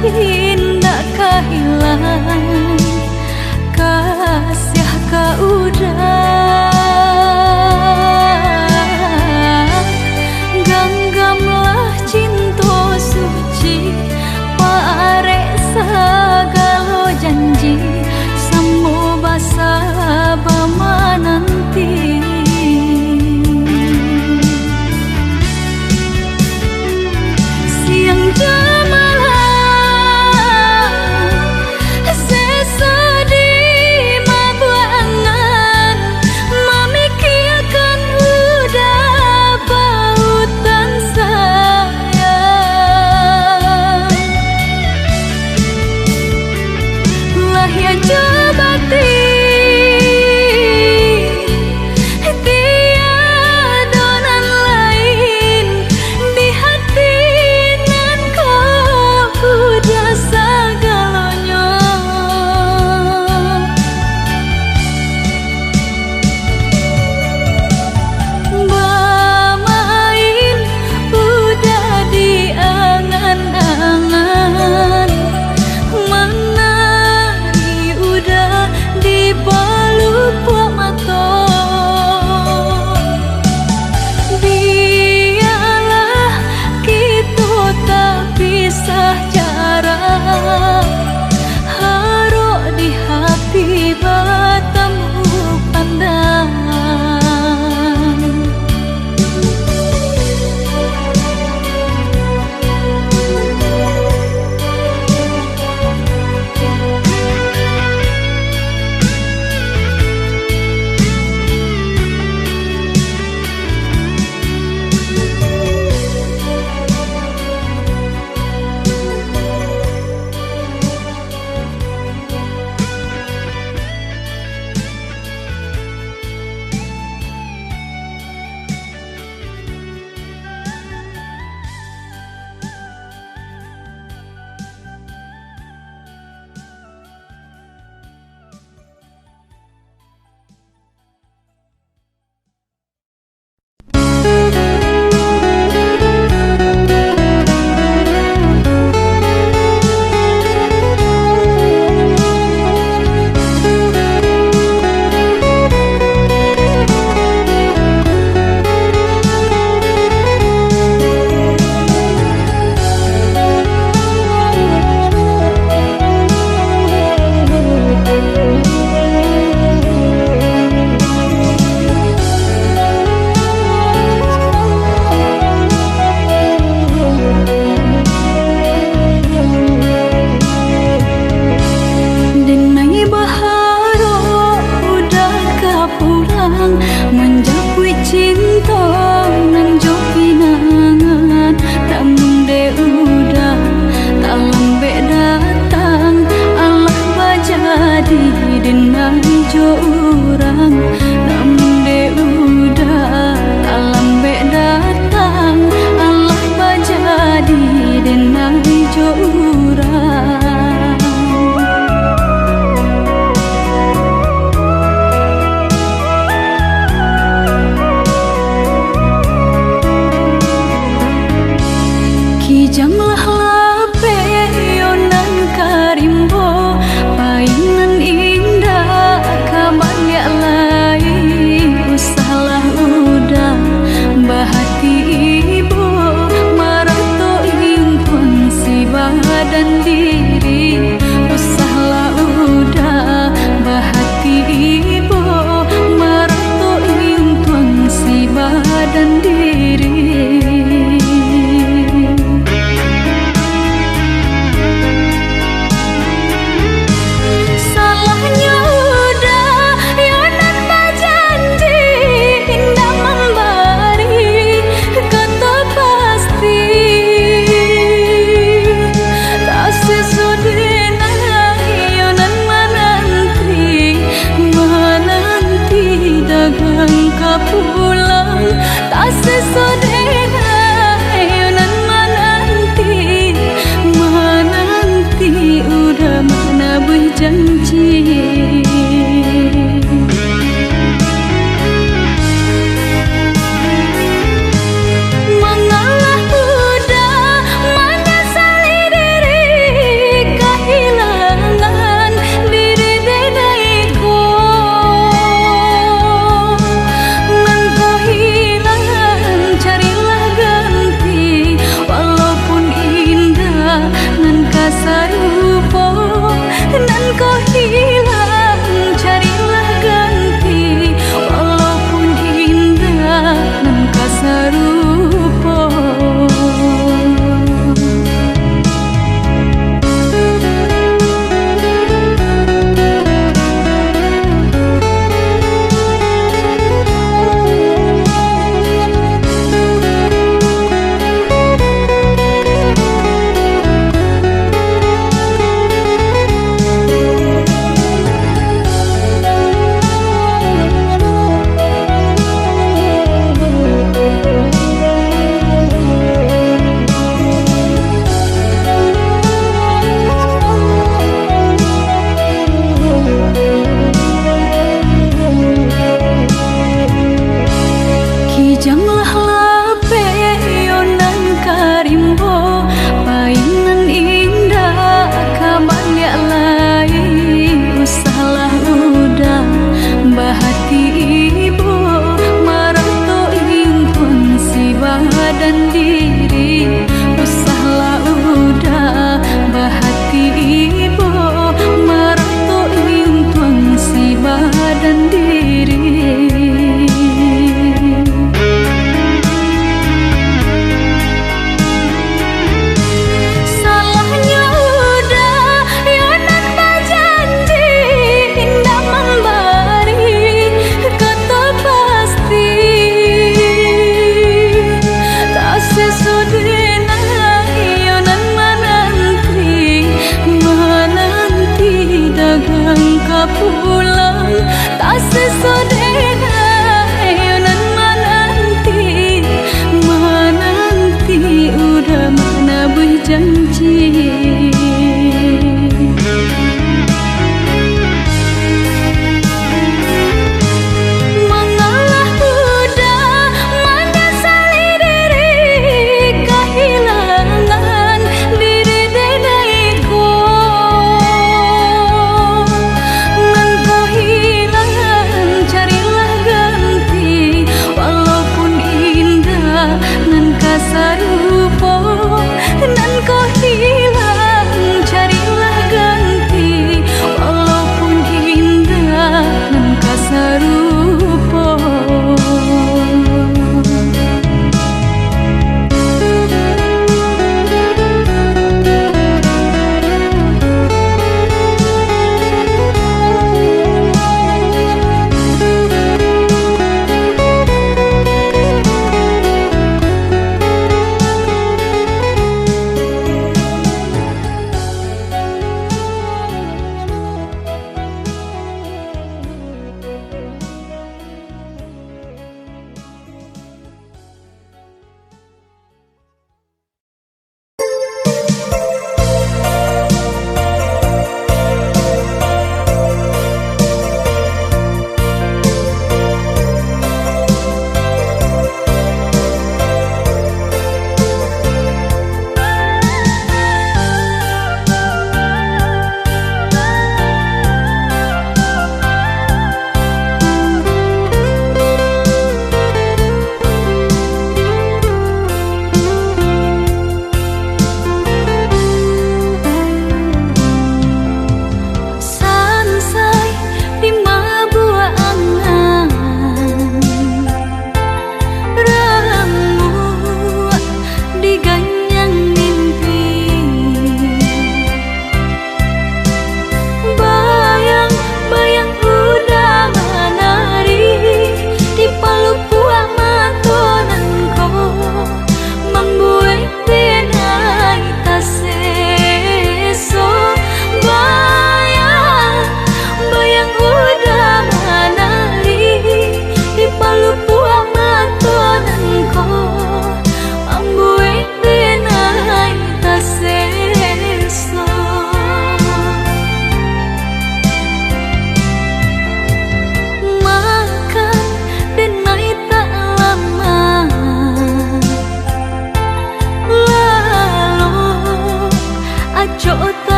indah kehilangan kasih kau udah genggamlah cinta suci pare segala janji semua basa bama nanti siang jamalah Kijamlah lape yonan karimbo painan indah kabanyak lain usahlah udah bahati ibu marato impun si badan diri usahlah udah bahati ibu marato impun si badan diri. Pulang tak sesodena yonan menanti udah mana berjanji. Mengalah udah menyesali diri kehilangan diri denaiku. Cari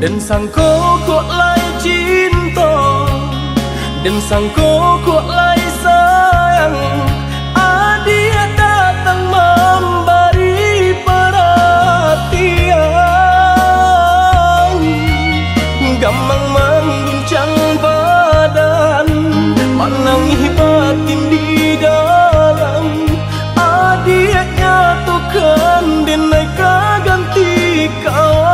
Dan sangko kok lai cinta, dan sangko kok lai sayang. Dia datang memberi perhatian, gamang mengguncang badan, menangis batin di dalam. Dia nyatukan denai kaganti kawan.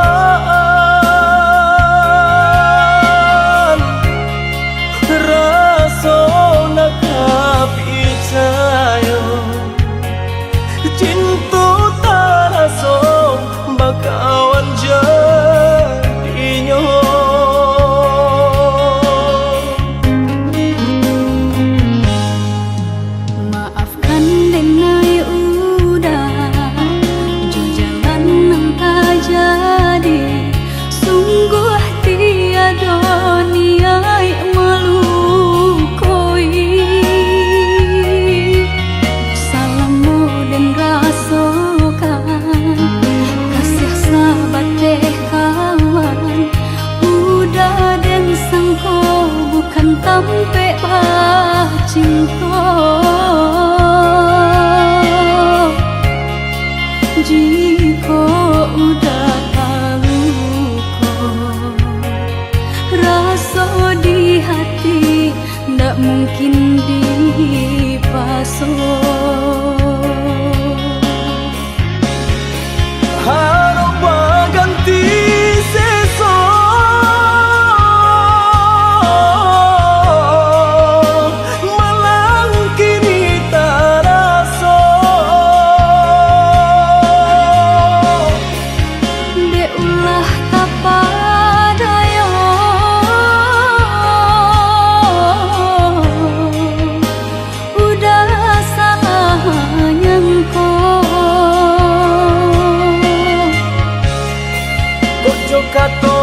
Rasa nak percaya cinta taraso bakawan jadinya. Maafkan denai udah jo jalan nang tak jadi. Sungguh tiada niat melukoi. Salahmu dan rasakan kasih sahabat deh kawan. Udah dan sangko bukan tampe bah cinta. Jika udah tahu kok rasa di hati ndak mungkin dipasok. Harap ganti sesok, malang kini taraso. De ulah tapadayo, udah salah nyangko. Kojo kato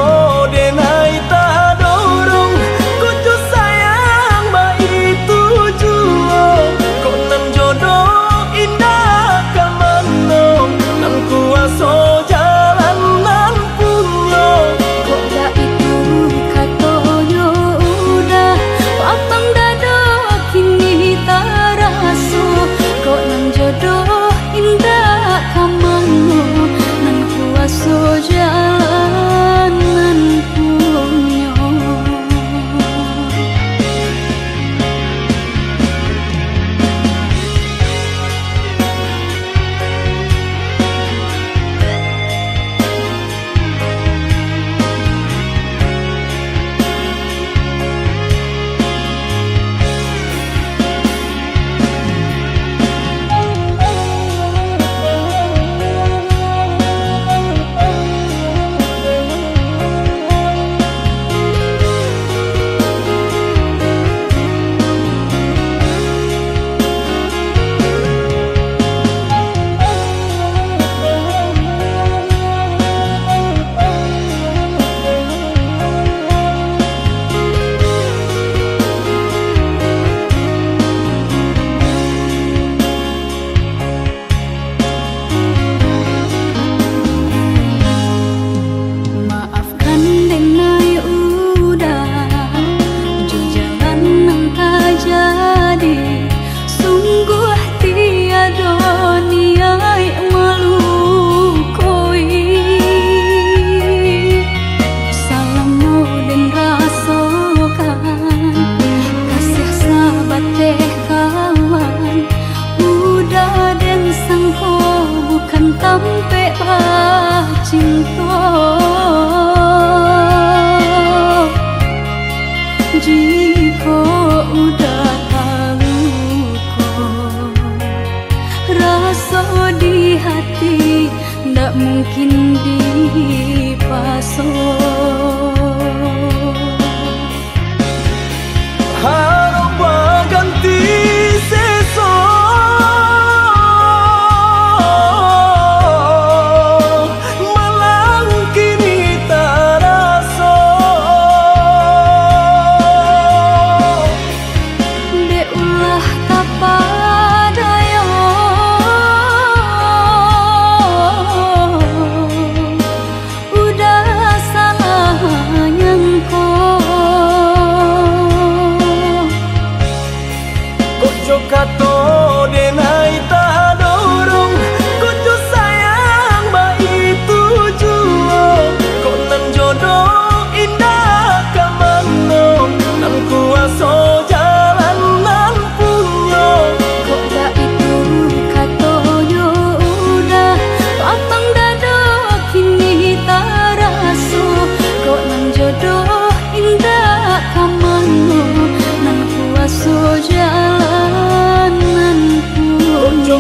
denai tak dorong, kojo sayang ba itu juo. Kok nan jodoh indah kamano, nan kuaso jalan nan punyo. Kok dah itu katonyo udah papang dado kini taraso. Kok nang jodoh indah kamano, nan kuaso jalan nan punyo.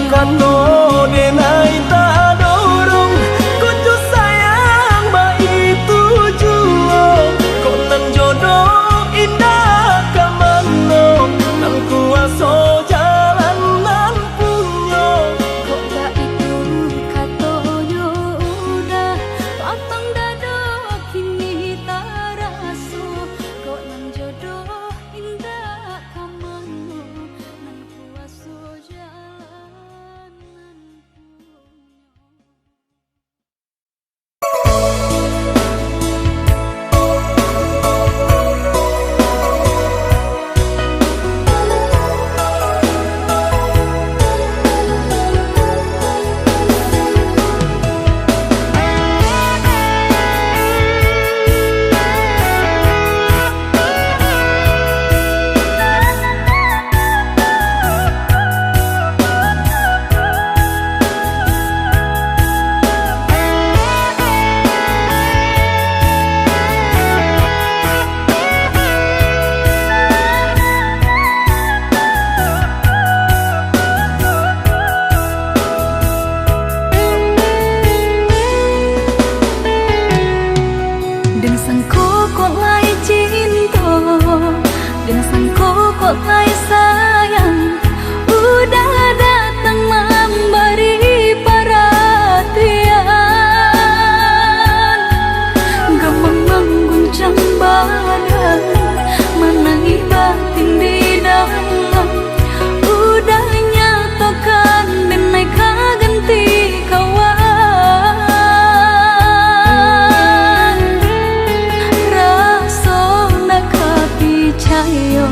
kato denai tak dorong kucu sayang ba itu juo kok nan jodoh indah kamano nan kuaso jalan nan punyo kok gak itu katonyo udah papang dado kini taraso kok nan jodoh indah kamano nan kuaso jalan nan punyo. Dan sangko kok lai cinta, dan sangko kok lai sayang, udah datang memberi perhatian, gamang mengguncang badan, menangi batin di dalam, udah nyatakan dan naik ganti kawan. Raso nak percaya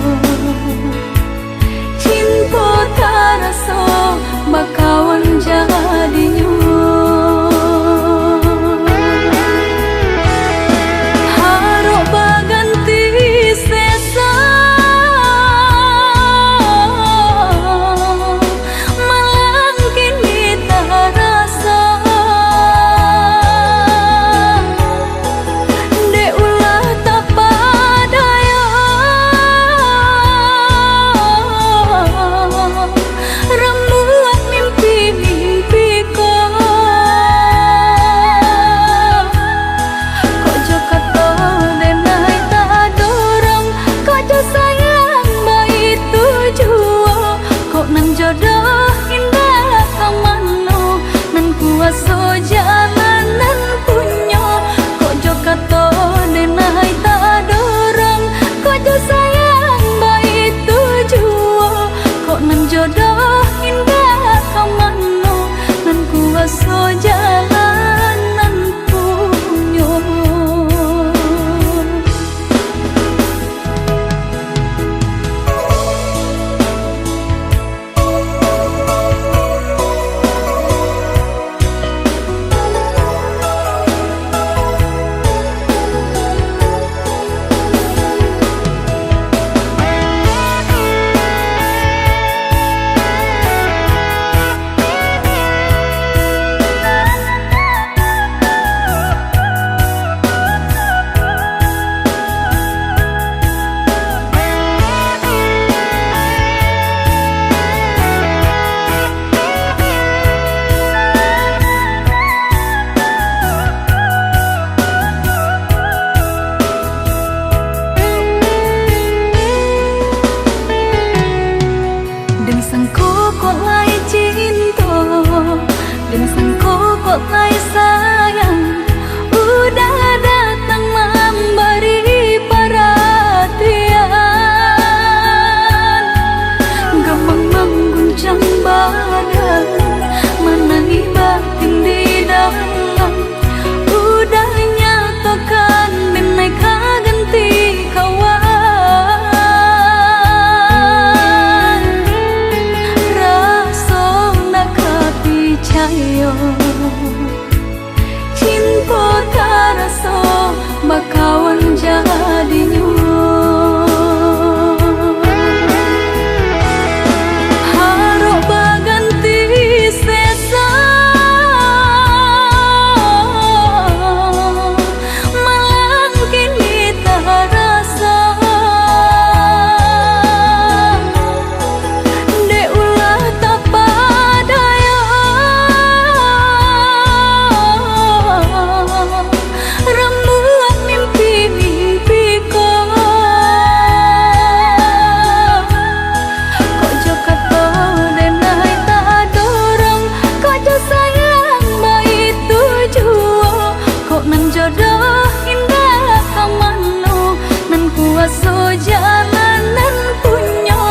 jodoh indah kamano nan kuaso jalanan punyo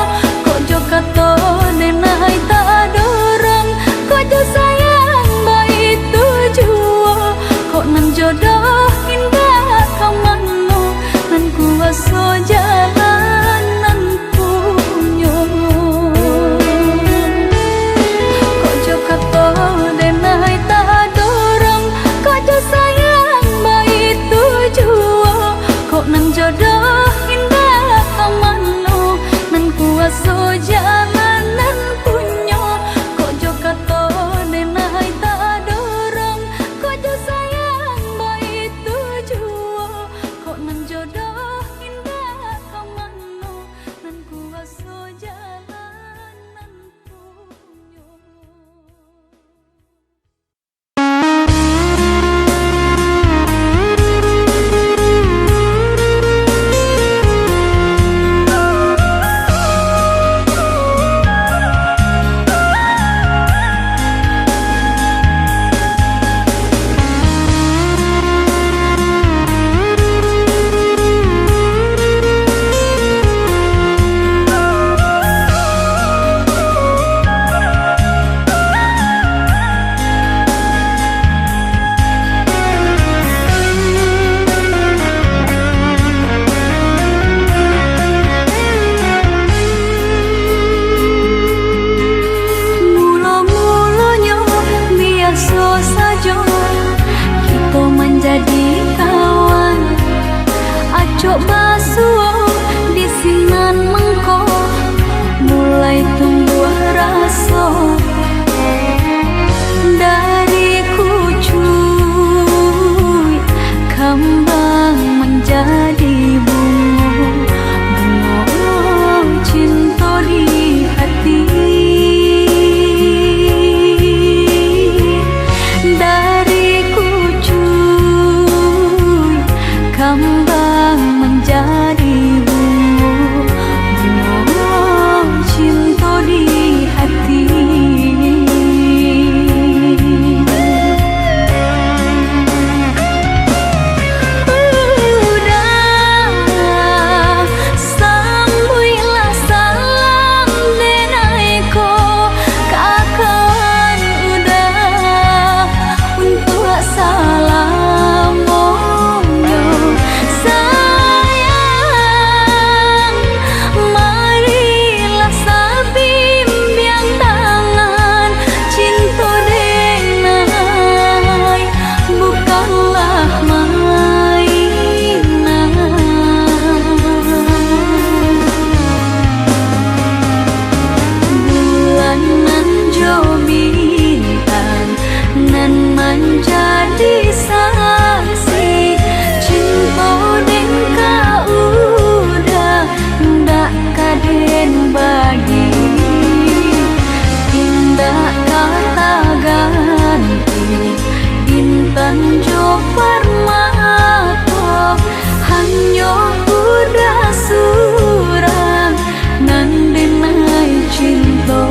kok jo kato denai tak dorong kok jo sayang baik tujuo kok nan jodoh indah kamano nan kuaso jalanan punyo kok jo kato denai tak dorong kok jo sayang baik tujuo kok nan jodoh indah kamano nan kuaso jalanan punyo kok jo kato denai tak dorong kok jo sayang baik tujuo kok nan jodoh indah kamano nan kuaso jalanan punyo. Mula-mulanya biasa saja kita menjadi kawan acok basuh di sinan mengko mulai tumbuh rasa dari kucuy kembang menjadi bunga cinta di hati dari kucuy kembang menjadi bunga cinta di hati. Udah sambuilah salam denaiko kakan udah untuk salam sayang marilah sabimbiang tangan cinta denai bukanlah mainan bulan nan jo bintang nan menjadi saksi cinta den ka udah ndak kaden bagi indah kata ganti intan jo permata hanya udah surang nan denai cinta.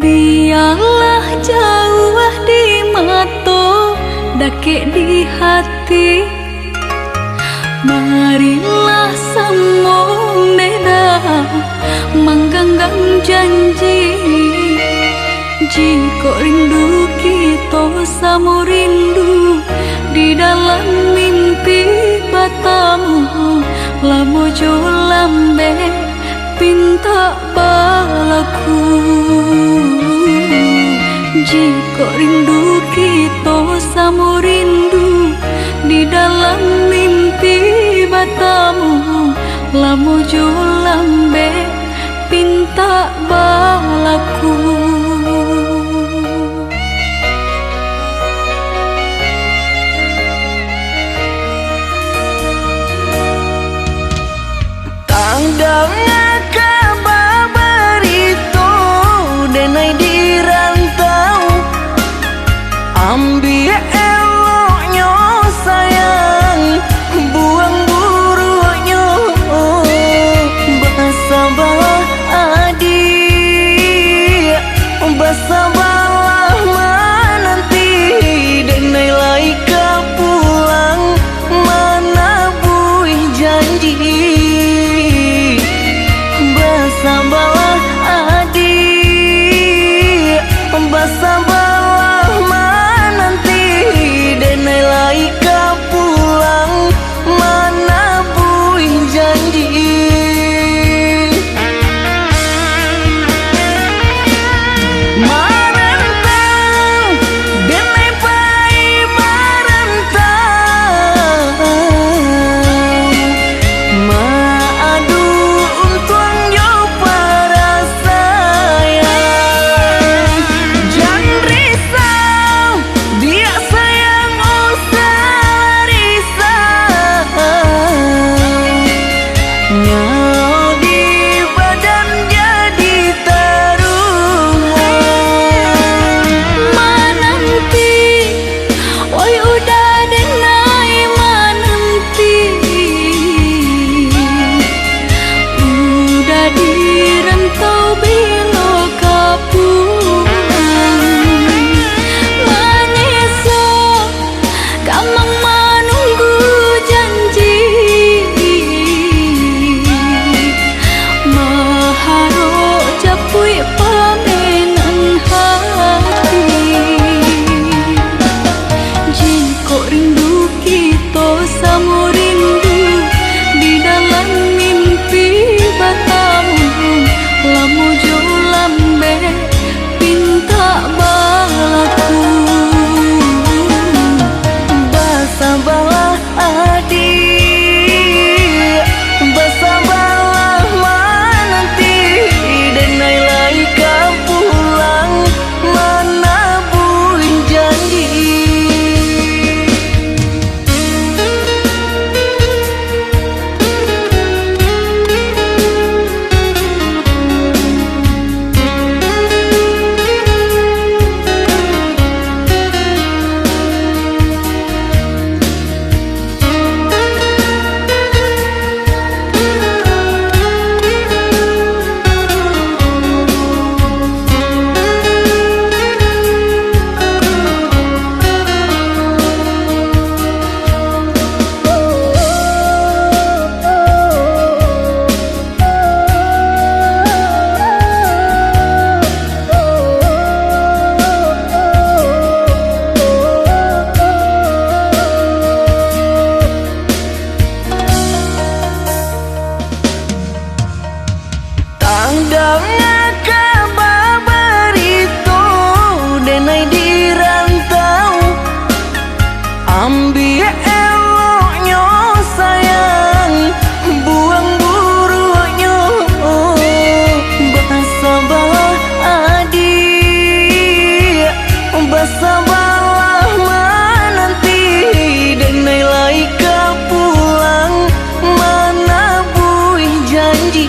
biarlah jauh di mata, dake di hati. Marilah sambung beda, menggenggam janji. Jika rindu kita sama rindu di dalam mimpi batamu, lamo jo lambe pinta balaku. Jika rindu kita sama rindu di dalam mimpi batamu, lamo jo lambe pinta balaku. Tandang kabar itu denai di rantau, ambil eloknya sayang, buang buruknya. Bersabarlah adik, bersabarlah menanti, denai laika pulang mana buih janji. Bersabarlah adik, bersabarlah menanti, denai laika pulang mana buih janji. Marantau, denai pai marantau, maadu untuang yo para sayang. Jangan risau, dia sayang usah risau. Nyau di badan jadi taruhan. Mananti, oi udah denai mananti, udah di rantau bilo kapulang. Maneso, kamang menunggu janji, maharo japui pamenan hati. Jika rindu kita sama rindu di dalam mimpi batamu, lamo jo lambe pinta balaku. Bersabarlah adik, bersabarlah menanti, denai laika pulang mana buih janji. Tandang kabar itu denai di rantau, ambil eloknya sayang, buang buruknya. Bersabarlah adik, bersabarlah menanti, denai laika pulang mana buih janji.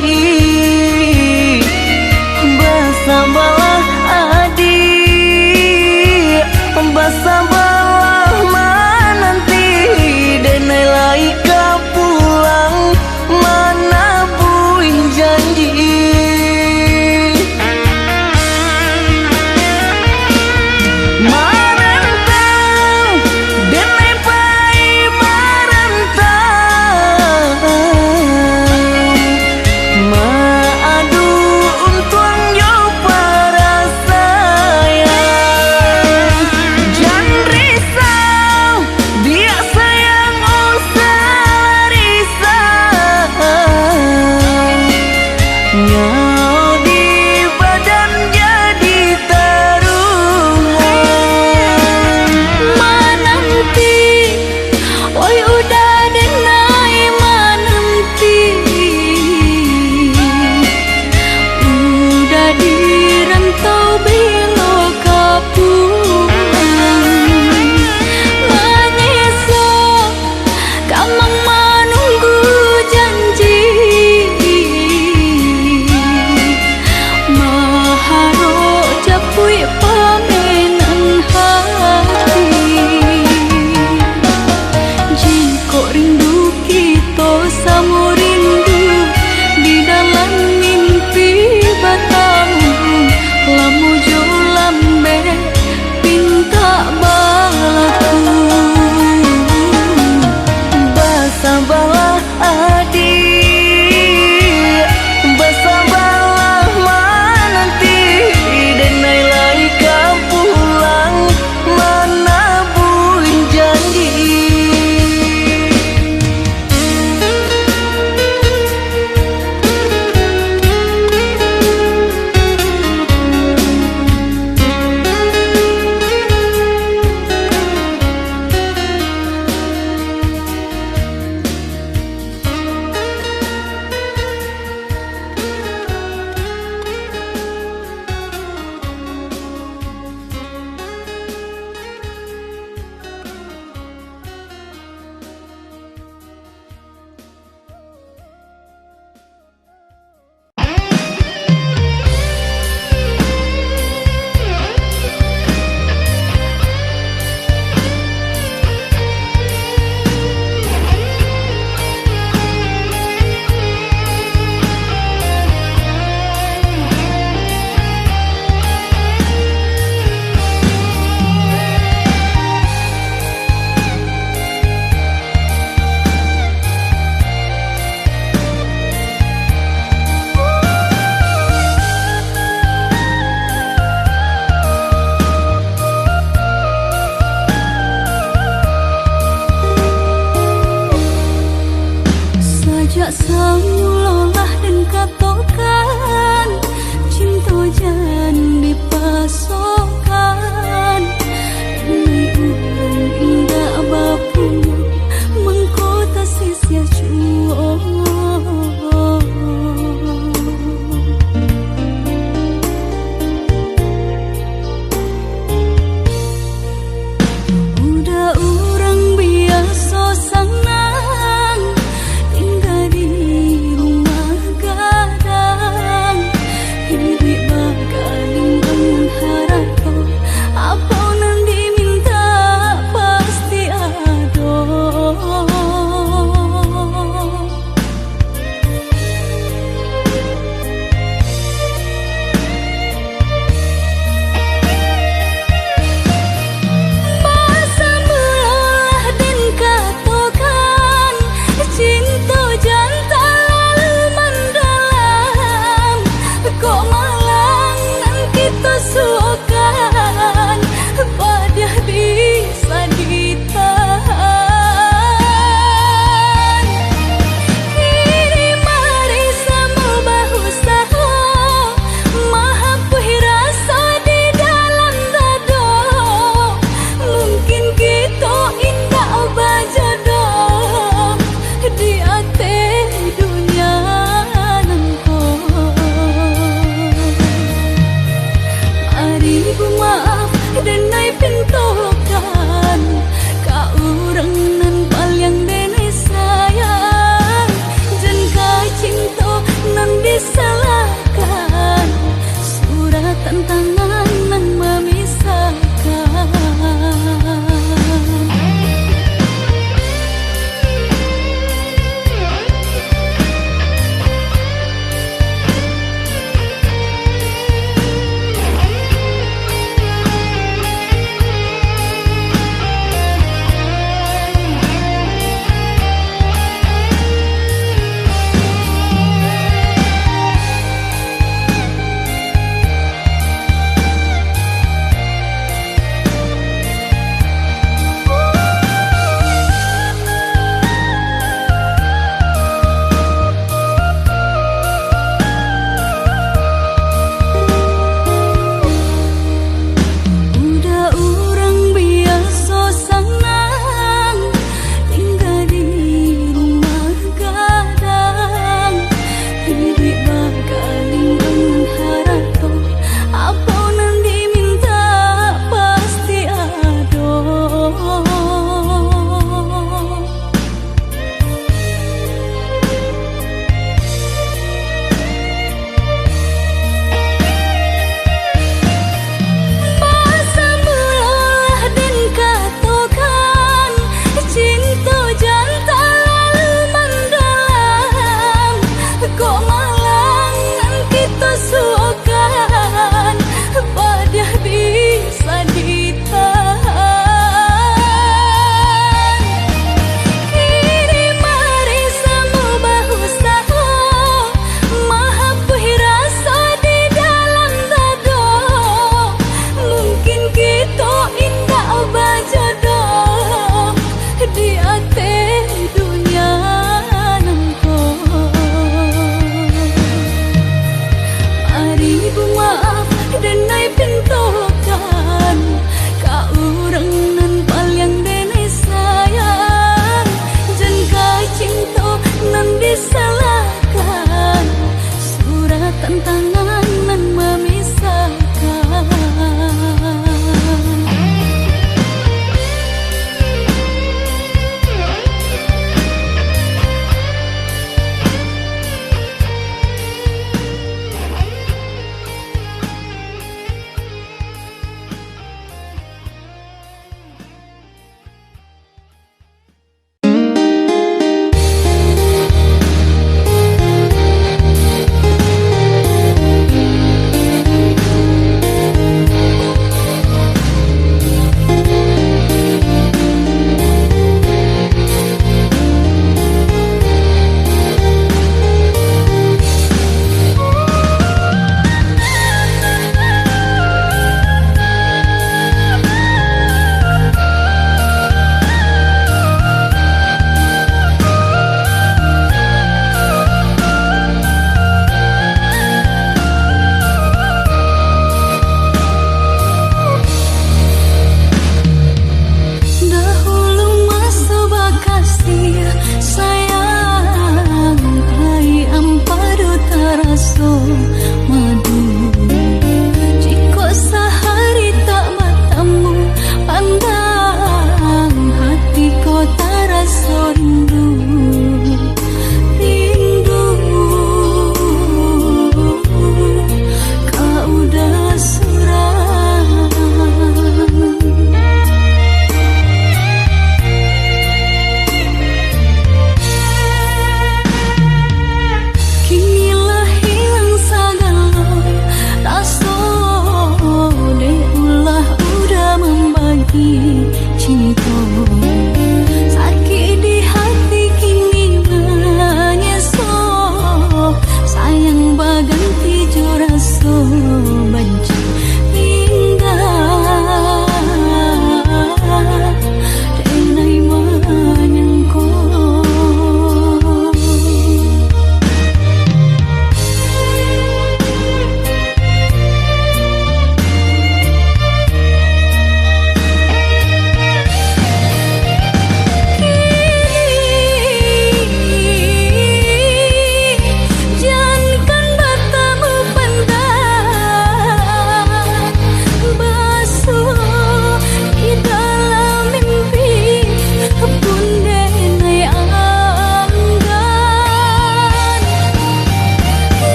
tantangan nan memisahkan.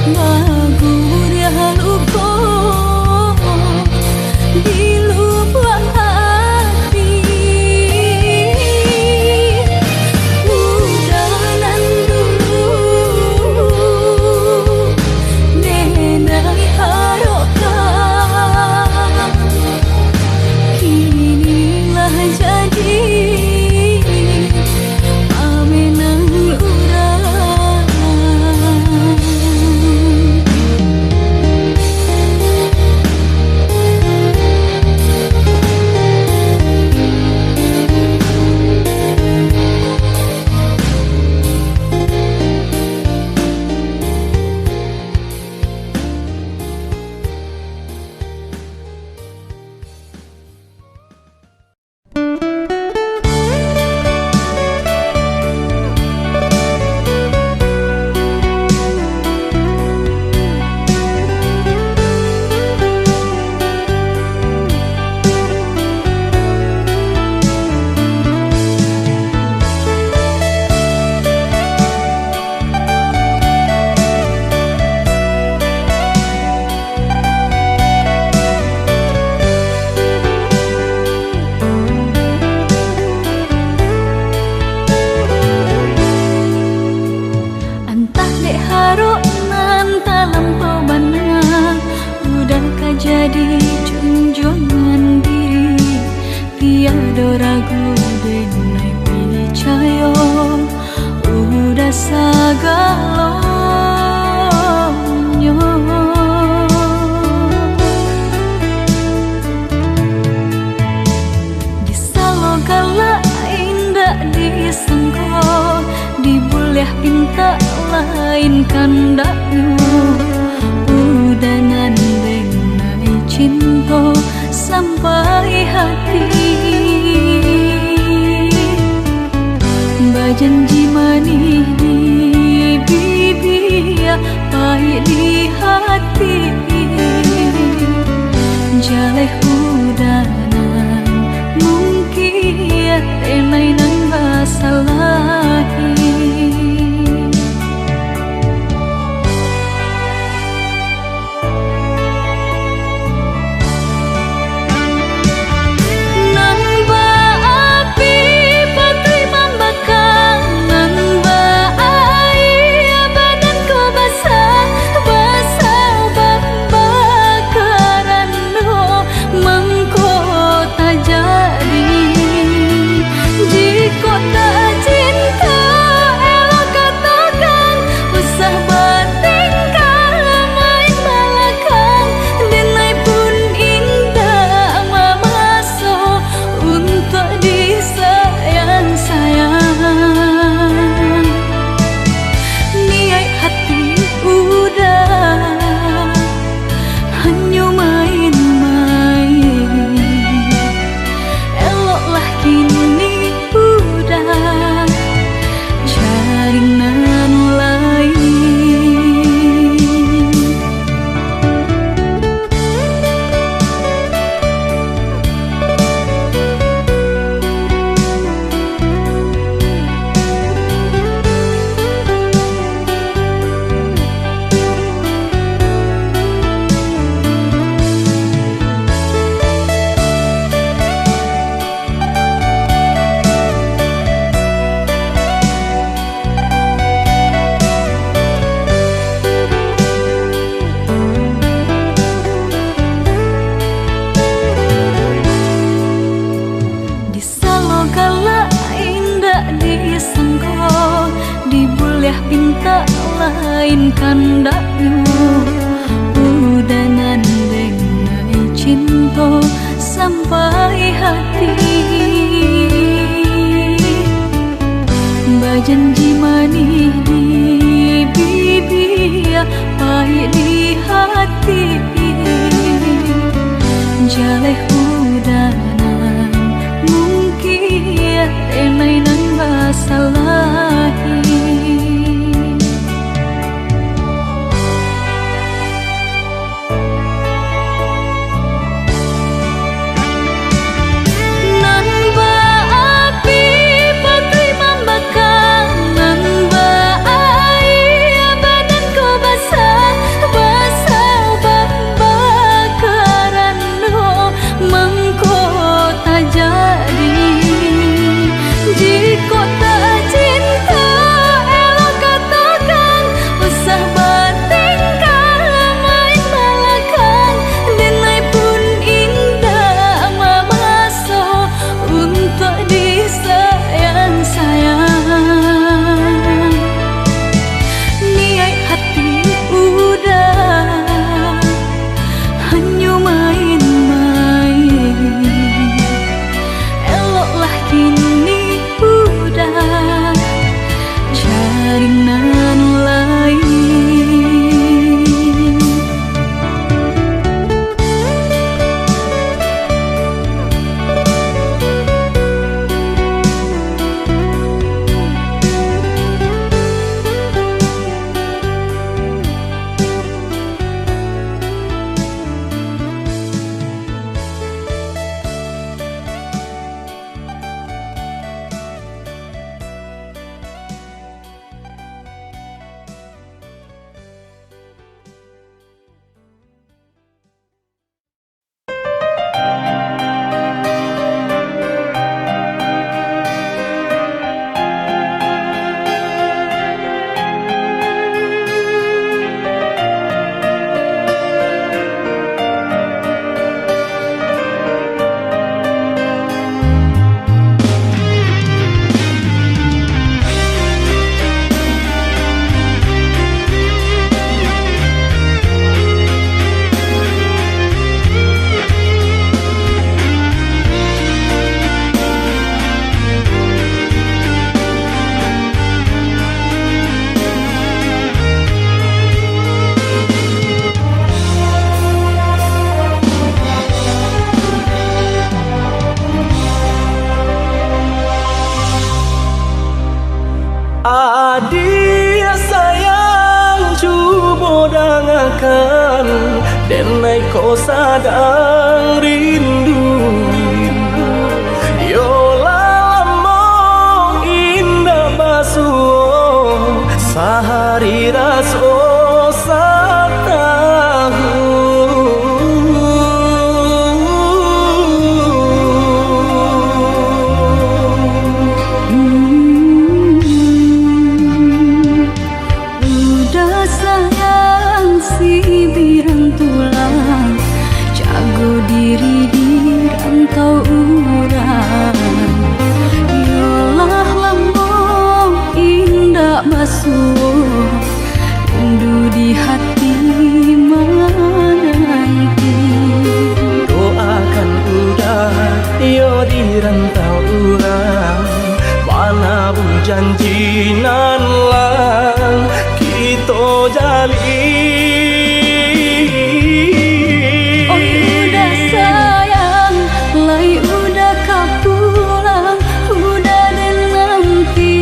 Bagus dia lupa di lubuk hati. Udanan dulu nenai harokan, kinilah jadi amenang urang. Entah dek haruk nan talampau banang, udah jadi junjungan diri, tiada ragu denai percaya, udah sagalonyo. Di salogala indah disangko, dibuleh pinta lain kandaknya, udangan denai cinta sampai hati. Bajanji manis di bibir, pahit di hati, jaleh udanan mungkin denai nan basalahi. Pinta lain kandaknya, udangan denai cinta sampai hati. Bajanji manis di bibir, pahit di hati, jaleh udanan mungkin denai nan basalahi. denai kau sadang rindu. Yo lamong indah basuh sehari raso satahu. Udah sayang si birang tulang, jago diri di rantau urang. Yolah lambung indah basuh, rindu di hati menanti. Doakan udah yo di rantau urang, mana pun janji nan lang kita jalin. Oh udah sayang, lai udah kau pulang, udah dan nanti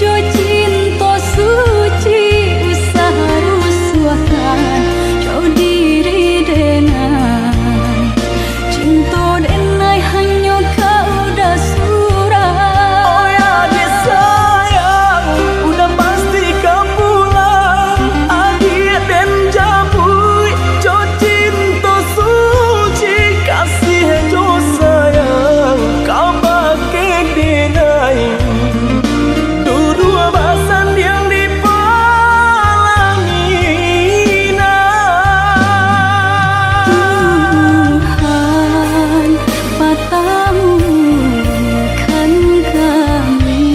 jo cinta suci usaha rusuhan jauh diri denai cinta denai hanya kau udah surah. Oh ya dia sayang, udah pasti kau pulang. Adik dan jabui, jo cinta suci kasih jo sayang, kau pakai denai. Dua basan yang dipalangina. Tuhan patahkan kami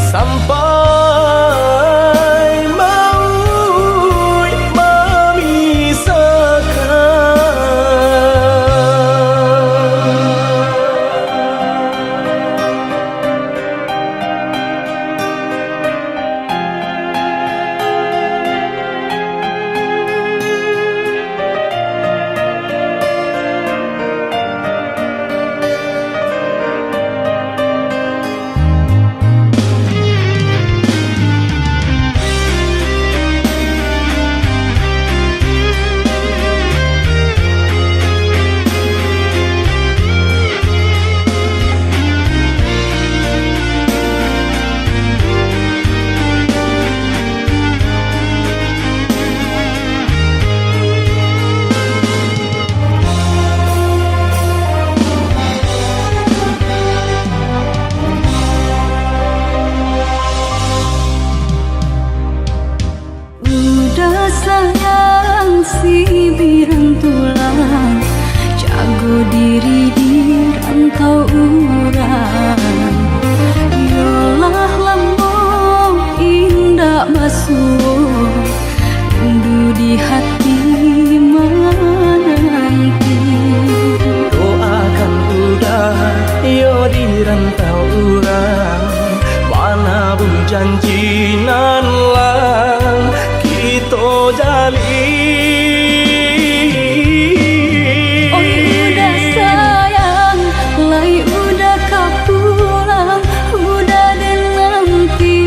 Sampai maut udah sayang si birang tulang, jago diri di rantau urang. Yolah lambung indah basuh, rindu di hati menanti. doakan udah yo di rantau urang, mana pun janji nan lang kita jalin. Oh udah sayang, lai udah kau pulang, udah dan nanti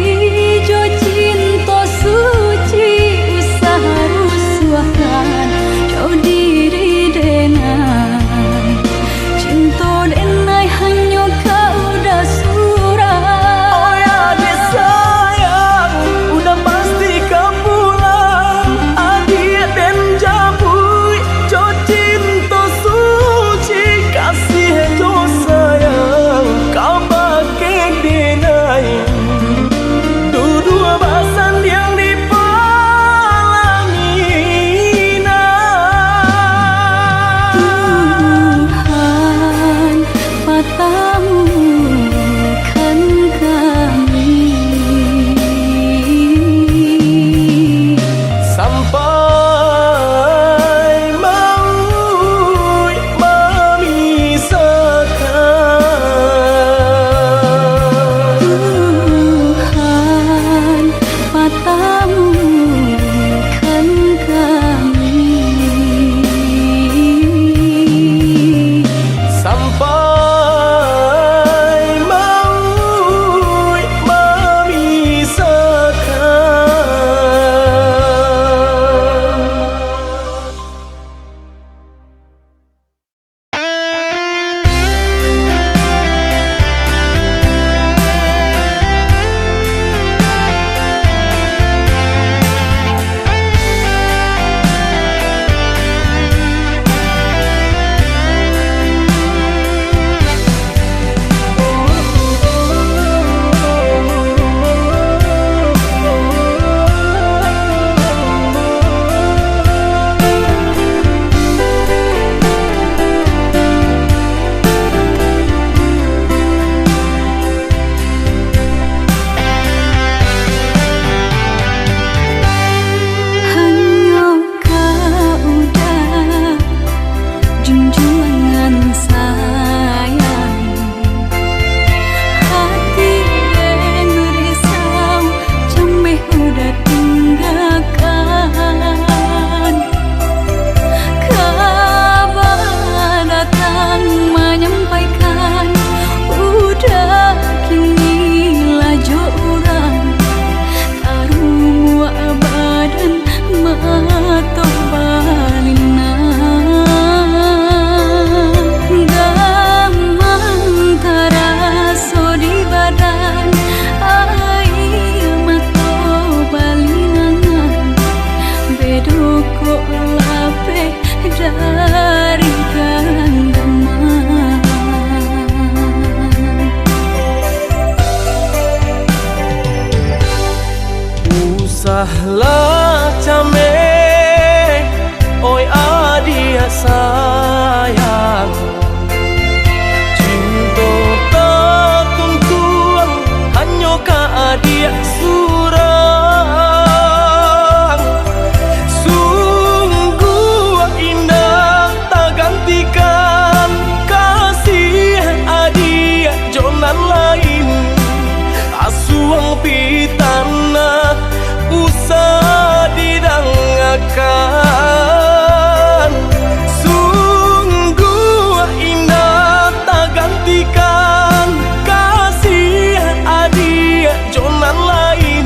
jo cinta suci usaha rusuhan jauh diri denai cinta denai hanya kau udah surah. Oh ya dia sayang, udah pasti kau pulang. usahlah cameh, oi adia sayang. Cinta tak tuntuan, hanya ka adia surang. Sungguh indah tak gantikan kasih adia jonan lain. Asuang pitana usah didangakan. Sungguh indah tak gantikan kasih adia jonan lain.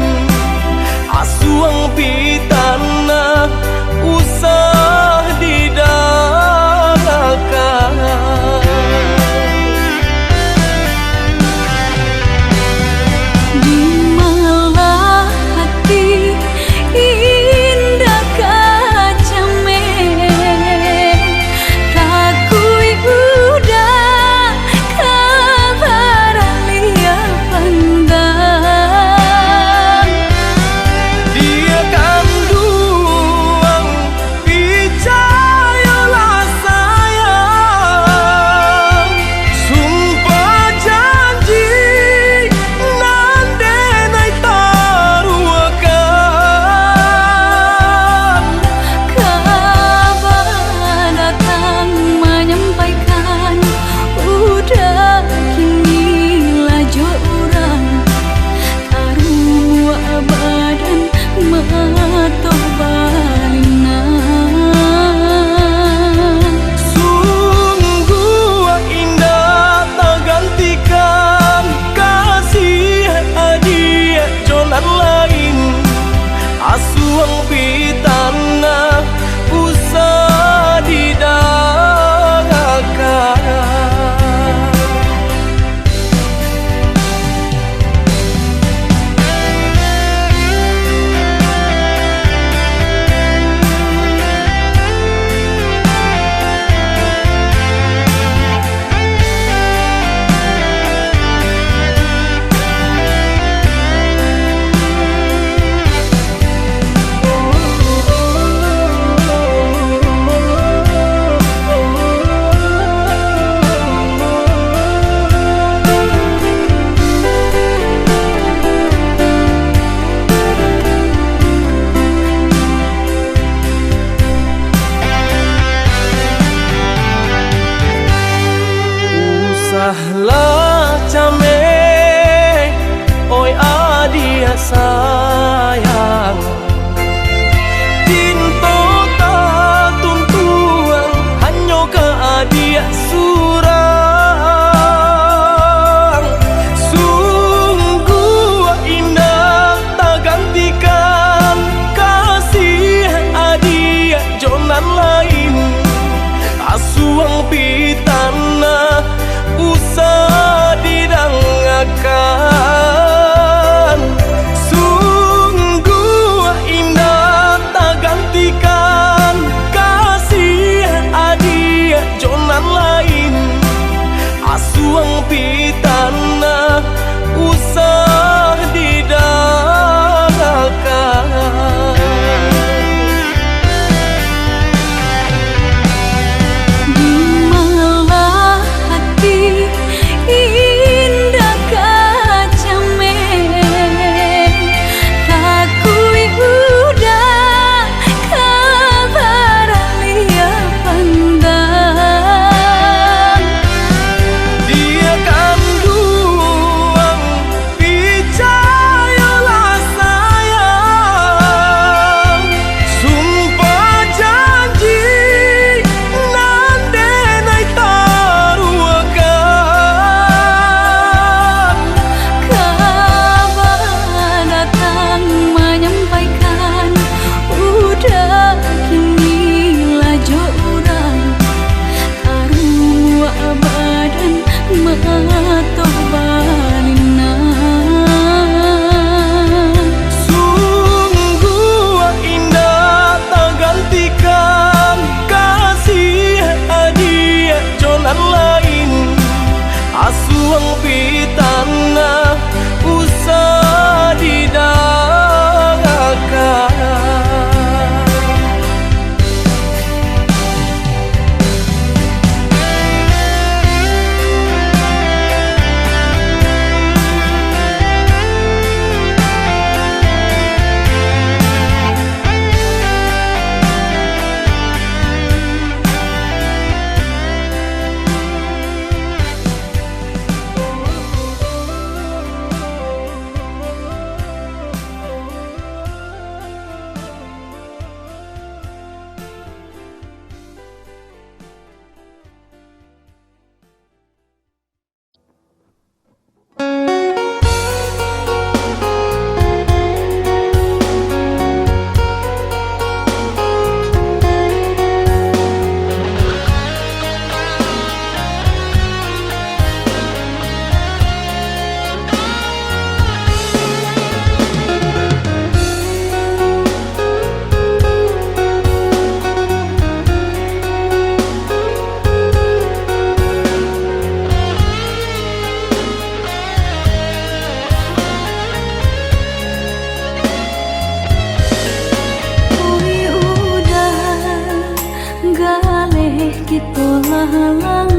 kita halangan.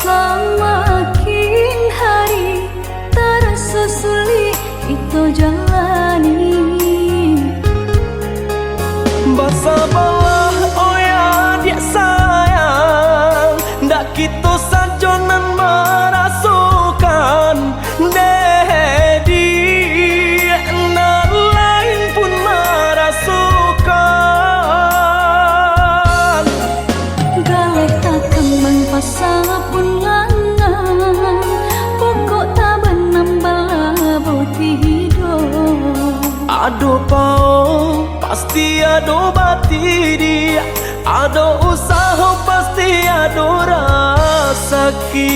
Semakin hari terasa sulit kita jalani. Bersabarlah oh ya dia sayang, ndak kita sajonan merasukan dedi na lain pun merasukan. Galeh tak kembang pasal pun langan, pokok tak benambal boti hidup. Ado pao pasti ado bati dia, ado usaha pasti ado rasaki.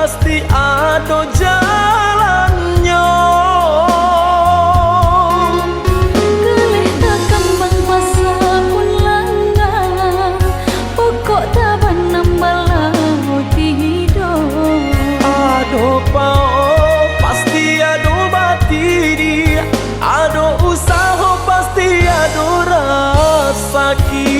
Pasti ada jalannya. Geleh tak kembang pasal pun langan, pokok tak benambal boti hidup. Ada pao pasti ada bati dia, ada usaha pasti ada rasaki.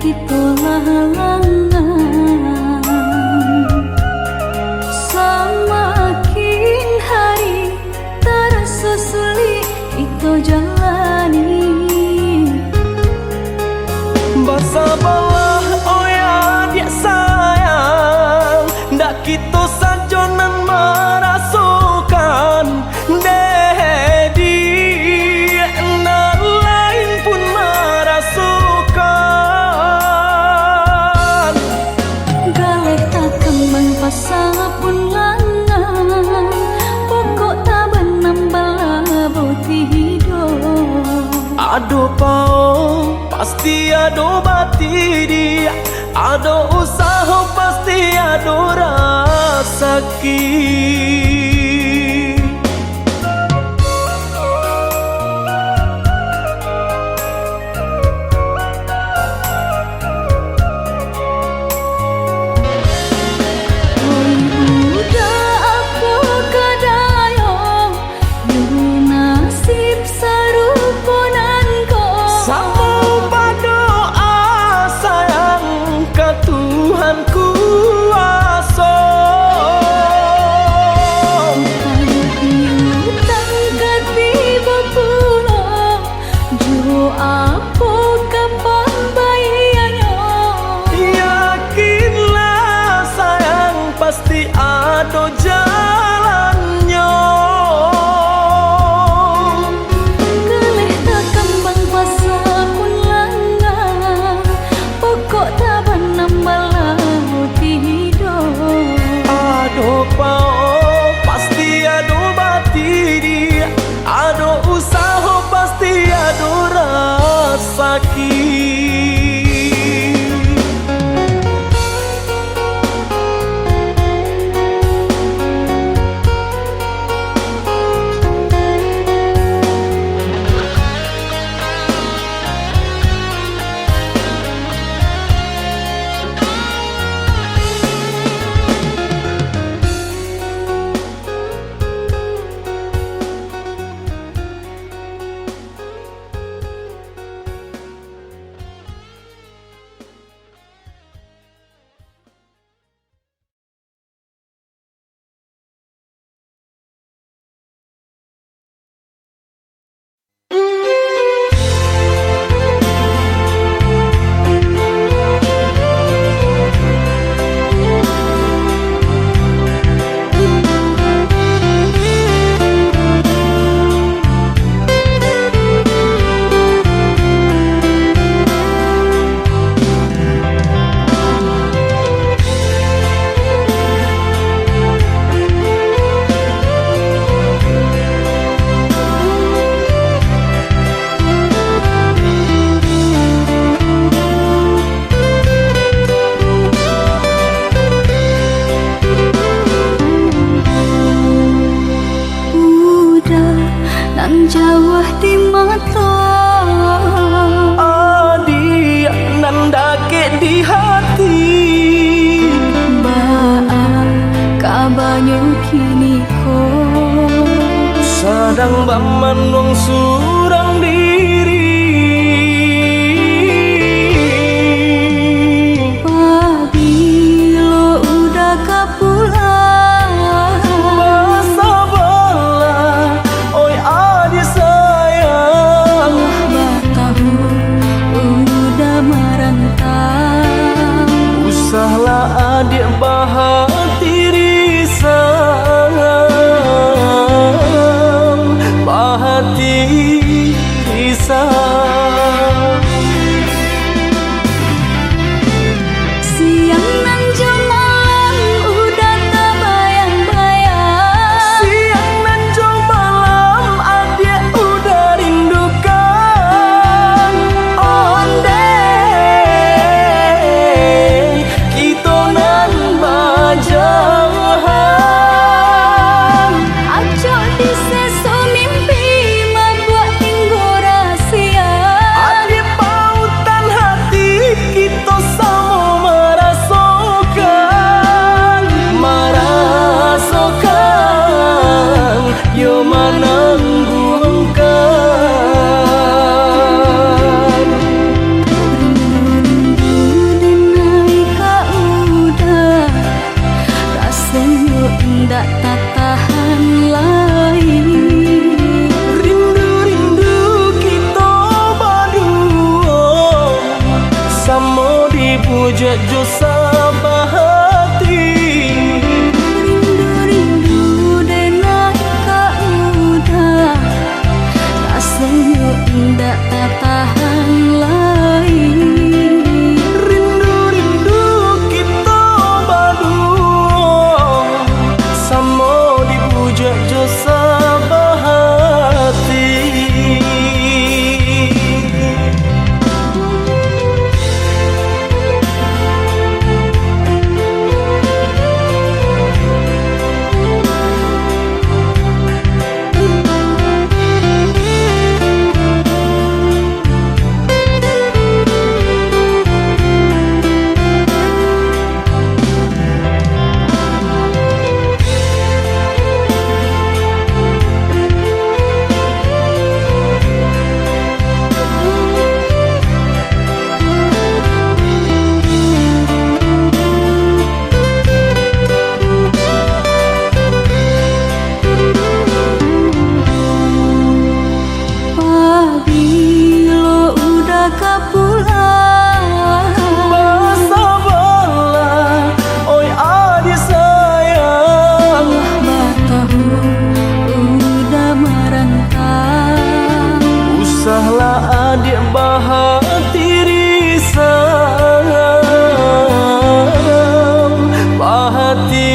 Kita halangan. Semakin hari terasa sulit kita jalani. Bersabarlah oh ya dia sayang, ndak kita sajonan merasukan dedi na lain pun merasukan. Pasal pun langan, pokok tak benambal boti hidup. Ado pao pasti ado bati dia, ado usaha pasti ado rasaki. Pasti ada jalannya. Geleh tak kembang pasal pun langan, pokok tak benambal boti hidup. Ada pao pasti ada bati dia, ada usaha pasti ada rasaki. banyu kini ko Sadang bamanong surang diri Pabilo udah kapulang Basa bala oi adi sayang Batahu udah merantau Usahlah adik bahati risang Bahati risang Siang nan malam udah terbayang-bayang Siang nan jauh malam adik udah rindukan Onde kita nan bajahan Acok di seso mimpi membuat tinggal rahasia Adik pautan hati kita sama merasakan Merasakan yo menangguhkan Rindu naik ka udah Rasanya indah tak tahan lain Rindu-rindu kita berdua Sama dipuja jo sabahati Rindu dan naik ka udah Rasanya indah tak tahan lain Rindu-rindu kita berdua Sama dipuja jo sabahati Pabilo udah kapulang Basa bala oi adi sayang Batahu udah merantau Usahlah adik bahati risang Bahati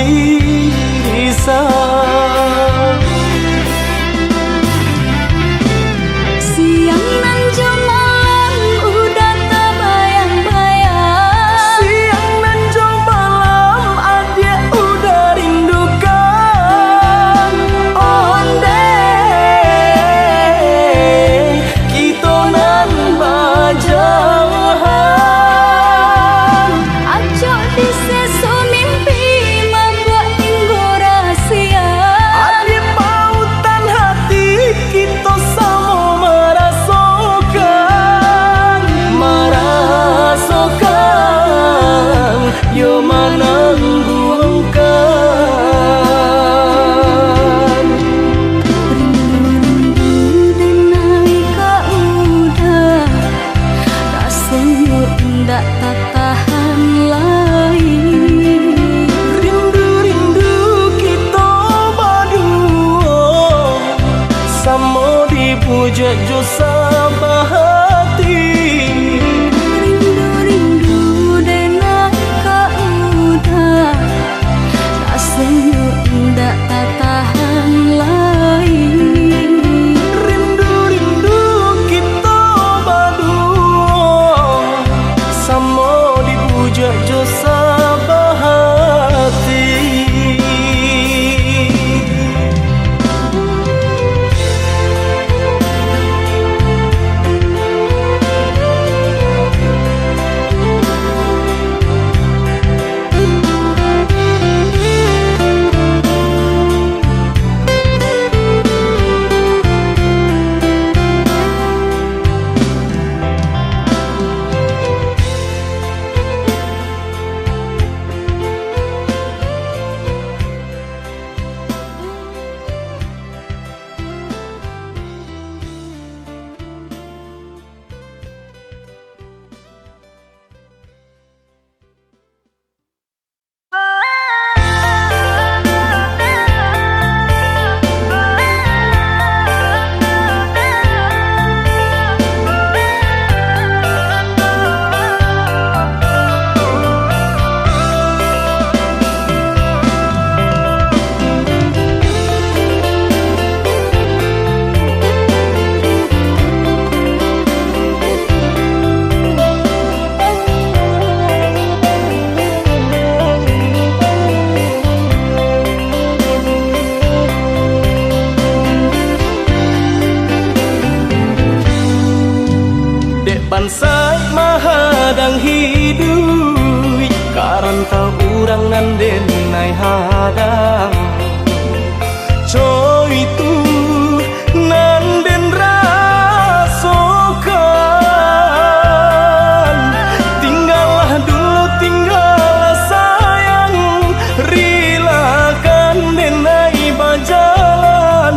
risang Siang nan malam udah terbayang-bayang Siang nan jauh malam adik udah rindukan Onde kita nan bajahan Acok di seso mimpi membuat tinggal rahasia Adik pautan hati kita sama merasakan Merasakan yo menangguhkan Rindu dan naik ka udah Rasanya indah tak tahan lain Rindu-rindu kita berdua Sama dipuja jo sabahati Rindu dan naik ka udah Rasanya indah tak tahan lain Rindu-rindu kita berdua Sama naik mahadang hidup karanta urang nan den naik hadang coy tu nan den rasokan tinggallah dulu tinggallah sayang rilakan den naik bajalan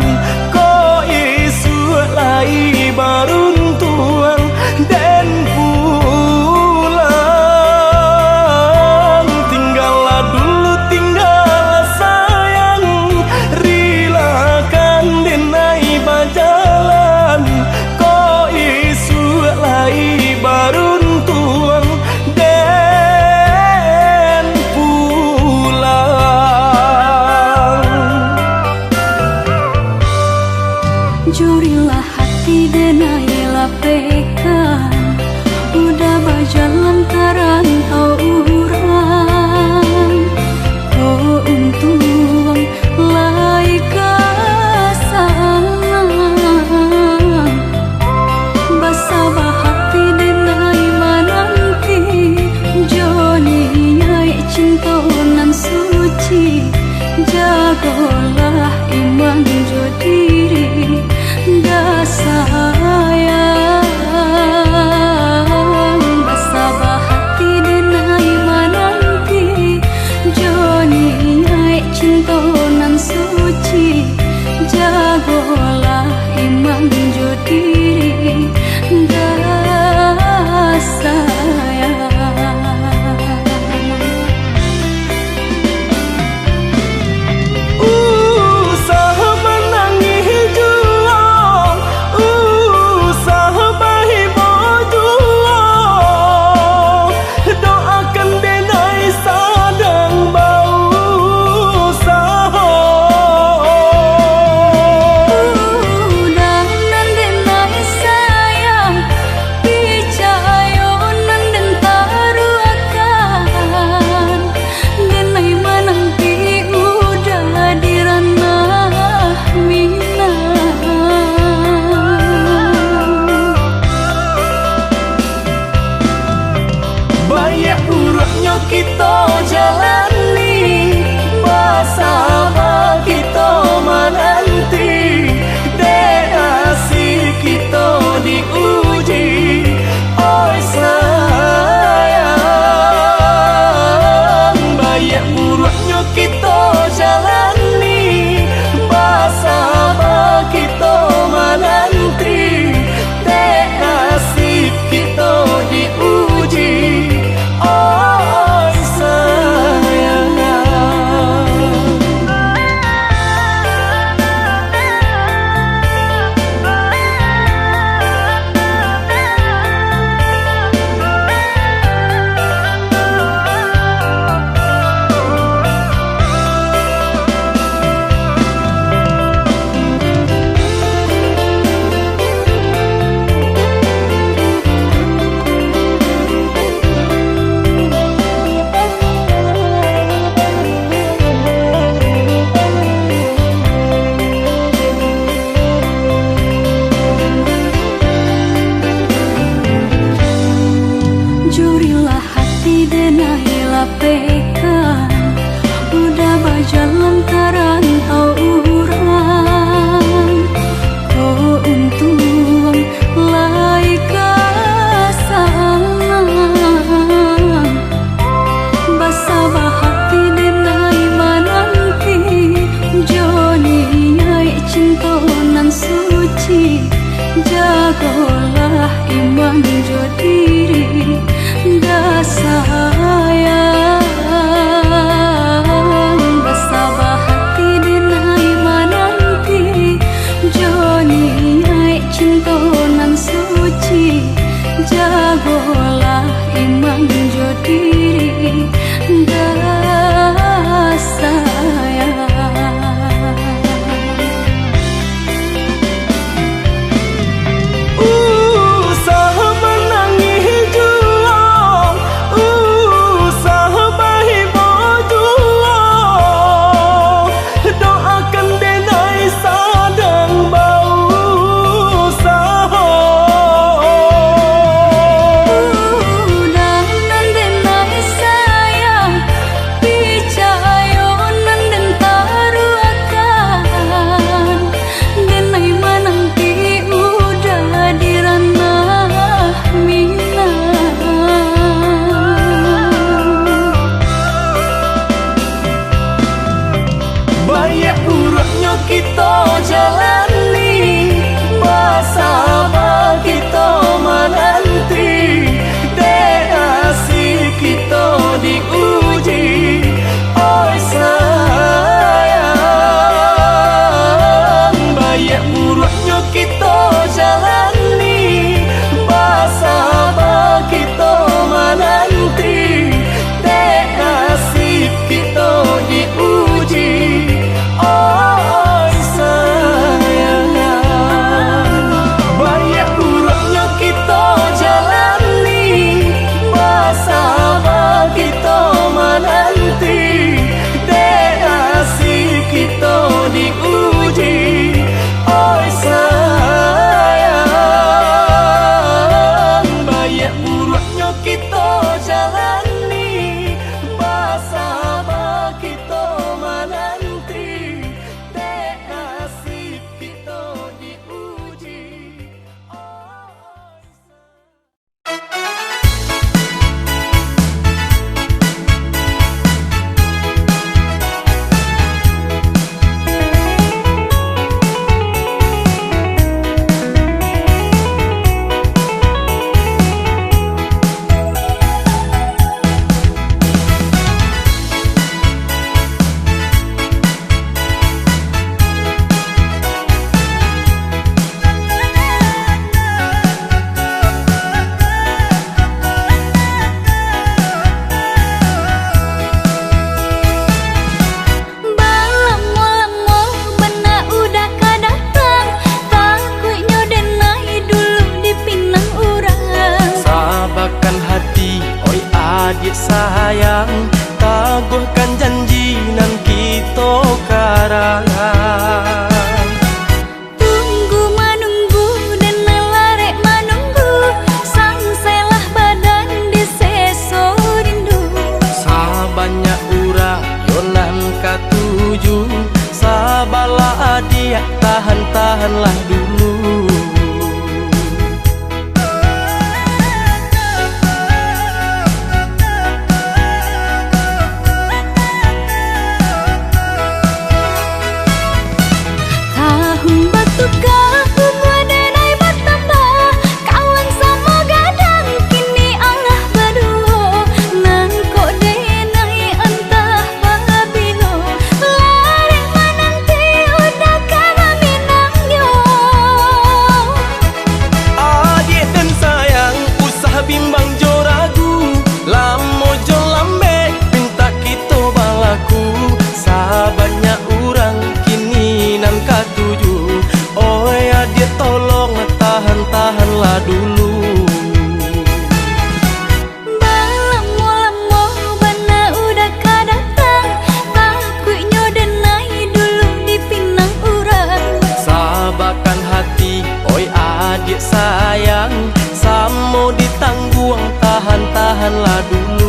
ko isu lai baruntuan dan pulang tinggallah dulu tinggallah sayang rilakan denai bajalan ko isu lai baruntuan dan pulang jurilah hati denai lapekan udah berjalan karantau urang oh untung lai kasalang basabah hati denai mananti joni nyai cinta nan suci jagolah iman jo diri dah sayang basabah hati denai mananti joni nyai cinta nan suci jagolah iman jo diri dah sayang kita jalani bersama kita menanti destinasi kita diuji oi sayang banyak buruknya kita jalani bersama kita menanti destinasi kita diuji jurilah hati denai lapekan udah berjalan karantau urang ko untung lai kasalang basabah hati denai mananti joni nyai cinta nan suci jagolah iman jo diri dah sayang basabah hati kita jalani, bersama kita menanti, dek nasib kita diuji. Adik sayang, taguhkan janji nan kita karangan. Tunggu menunggu dan melarek menunggu, sangselah badan di seso rindu. Sabanyak urang yonan katuju, sabalah adik tahan-tahanlah dulu. Tahanlah dulu. Balamo-lamo bana udah kadatang, takutnya denai dulu dipinang urang. Sabarkan hati, oi adik sayang, samo ditangguang, tahan-tahanlah dulu.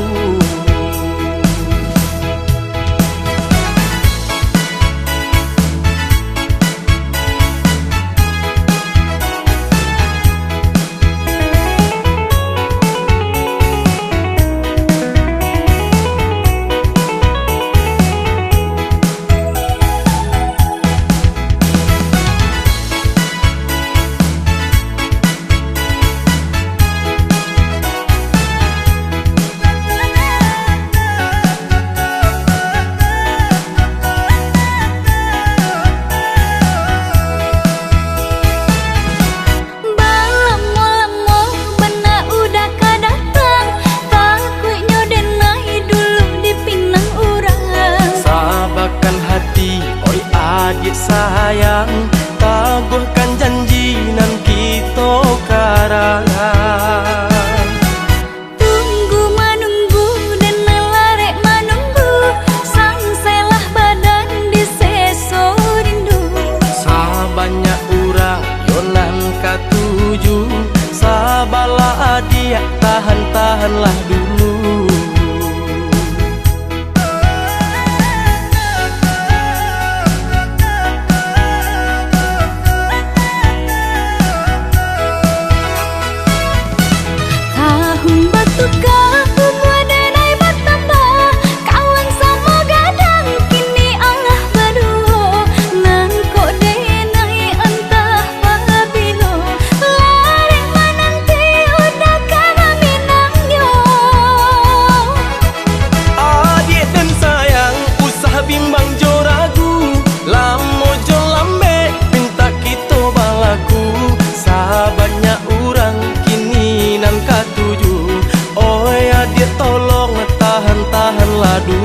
Adik sayang, taguhkan janji nan kita karangan. Tunggu menunggu dan melarek menunggu, sangselah badan di seso rindu. Sabanyak urang yonan katuju, sabalah adik tahan-tahanlah dulu. Tahanlah dulu.